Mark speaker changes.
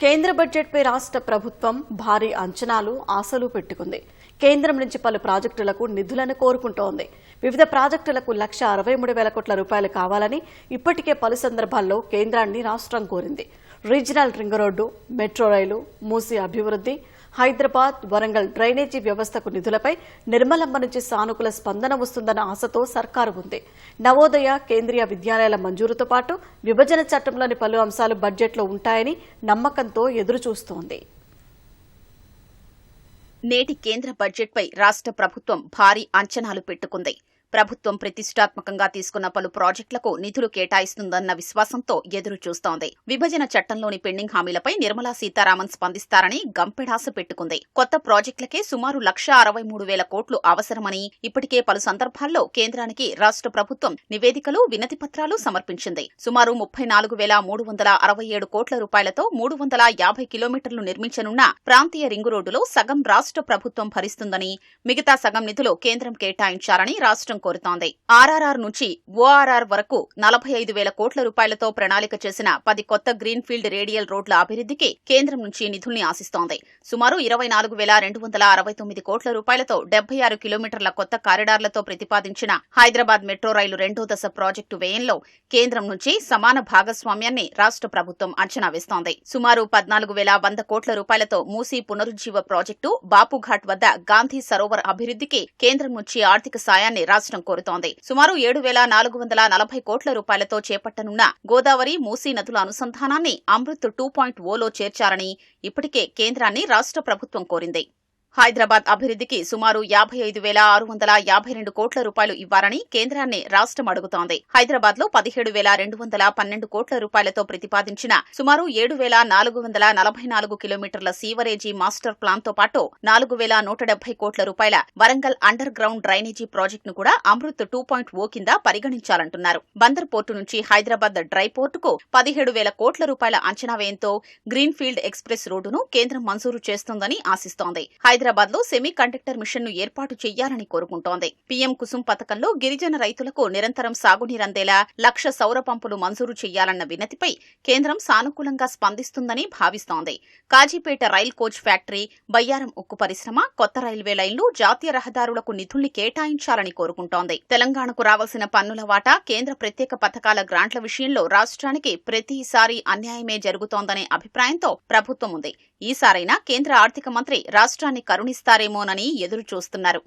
Speaker 1: కేంద్ర బడ్జెట్పై రాష్ట్ర ప్రభుత్వం భారీ అంచనాలు ఆశలు పెట్టుకుంది. కేంద్రం నుంచి పలు ప్రాజెక్టులకు నిధులను కోరుకుంటోంది. వివిధ ప్రాజెక్టులకు 1,63,000 కోట్ల రూపాయలు కావాలని ఇప్పటికే పలు సందర్భాల్లో కేంద్రాన్ని రాష్ట్రం కోరింది. రీజనల్ రింగ్ రోడ్డు, మెట్రో రైలు, మూసీ అభివృద్ధి, హైదరాబాద్, వరంగల్ డ్రైనేజీ వ్యవస్థకు నిధులపై నిర్మలమ్మ నుంచి సానుకూల స్పందన వస్తుందన్న ఆశతో సర్కారు ఉంది. నవోదయ, కేంద్రీయ విద్యాలయాల మంజూరుతో పాటు విభజన చట్టంలోని పలు అంశాలు బడ్జెట్లో ఉంటాయని నమ్మకంతో ఎదురుచూస్తోంది.
Speaker 2: నేటి కేంద్ర బడ్జెట్పై రాష్ట్ర ప్రభుత్వం భారీ అంచనాలు పెట్టుకుంది. ప్రభుత్వం ప్రతిష్టాత్మకంగా తీసుకున్న పలు ప్రాజెక్టులకు నిధులు కేటాయిస్తుందన్న విశ్వాసంతో ఎదురు చూస్తోంది. విభజన చట్టంలోని పెండింగ్ హామీలపై నిర్మలా సీతారామన్ స్పందిస్తారని గంపెడాస పెట్టుకుంది. కొత్త ప్రాజెక్టులకే సుమారు 1,63,000 కోట్లు అవసరమని ఇప్పటికే పలు సందర్భాల్లో కేంద్రానికి రాష్ట్ర ప్రభుత్వం నివేదికలు, వినతిపత్రాలు సమర్పించింది. సుమారు 34,367 కోట్ల రూపాయలతో 350 కిలోమీటర్లు నిర్మించనున్న ప్రాంతీయ రింగు రోడ్డులో సగం రాష్ట్ర ప్రభుత్వం భరిస్తుందని, మిగతా సగం నిధులు కేంద్రం కేటాయించాలని రాష్ట్రం కోరుతోంది. ఆర్ఆర్ఆర్ నుంచి ఓఆర్ఆర్ వరకు 45,000 కోట్ల రూపాయలతో ప్రణాళిక చేసిన 10 కొత్త గ్రీన్ ఫీల్డ్ రేడియల్ రోడ్ల అభివృద్ధికి కేంద్రం నుంచి నిధుల్ని ఆశిస్తోంది. సుమారు 24,269 కోట్ల రూపాయలతో 76 కిలోమీటర్ల కొత్త కారిడార్లతో ప్రతిపాదించిన హైదరాబాద్ మెట్రో రైలు రెండో దశ ప్రాజెక్టు వ్యయంలో కేంద్రం నుంచి సమాన భాగస్వామ్యాన్ని రాష్ట్ర ప్రభుత్వం అంచనా వేస్తోంది. సుమారు 14,100 కోట్ల రూపాయలతో మూసీ పునరుజ్జీవ ప్రాజెక్టు, బాపుఘాట్ వద్ద గాంధీ సరోవర్ అభివృద్ధికి కేంద్రం నుంచి ఆర్థిక సాయాన్ని రాష్ట్రం కోరుతోంది. సుమారు 7,440 కోట్ల రూపాయలతో చేపట్టనున్న గోదావరి, మూసీ నదుల అనుసంధానాన్ని అమృత్ 2.0లో చేర్చారని ఇప్పటికే కేంద్రాన్ని రాష్ట్ర ప్రభుత్వం కోరింది. హైదరాబాద్ అభివృద్ధికి సుమారు 55,652 కోట్ల రూపాయలు ఇవ్వాలని కేంద్రాన్ని రాష్ట్రం అడుగుతోంది. హైదరాబాద్ లో 17,212 కోట్ల రూపాయలతో ప్రతిపాదించిన సుమారు 7,444 కిలోమీటర్ల సీవరేజీ మాస్టర్ ప్లాన్ తో పాటు 4,170 కోట్ల రూపాయల వరంగల్ అండర్ గ్రౌండ్ డ్రైనేజీ ప్రాజెక్టును కూడా అమృత్ 2.0 కింద పరిగణించాలంటున్నారు. బందర్ పోర్టు నుంచి హైదరాబాద్ డ్రై పోర్టుకు 17,000 కోట్ల రూపాయల అంచనా వ్యయంతో గ్రీన్ ఫీల్డ్ ఎక్స్ప్రెస్ రోడ్డును కేంద్రం మంజూరు చేస్తోందని ఆశిస్తోంది. హైదరాబాద్ లో సెమీ కండక్టర్ మిషన్ ను ఏర్పాటు చేయాలని కోరుకుంటోంది. పీఎం కుసుమ్ పథకంలో గిరిజన రైతులకు నిరంతరం సాగునీరందేలా 1,00,000 సౌర పంపులు మంజూరు చేయాలన్న వినతిపై కేంద్రం సానుకూలంగా స్పందిస్తుందని భావిస్తోంది. Kazipet rail coach factory, Bayyaram ఉక్కు పరిశ్రమ, కొత్త రైల్వే లైన్లు, జాతీయ రహదారులకు నిధుల్ని కేటాయించాలని కోరుకుంటోంది. తెలంగాణకు రావాల్సిన పన్నుల వాటా, కేంద్ర ప్రత్యేక పథకాల గ్రాంట్ల విషయంలో రాష్ట్రానికి ప్రతిసారి అన్యాయమే జరుగుతోందనే అభిప్రాయంతో ప్రభుత్వం ఉంది. ఈసారైనా కేంద్ర ఆర్థిక మంత్రి రాష్ట్రాన్ని కరుణిస్తారేమోనని ఎదురుచూస్తున్నారు.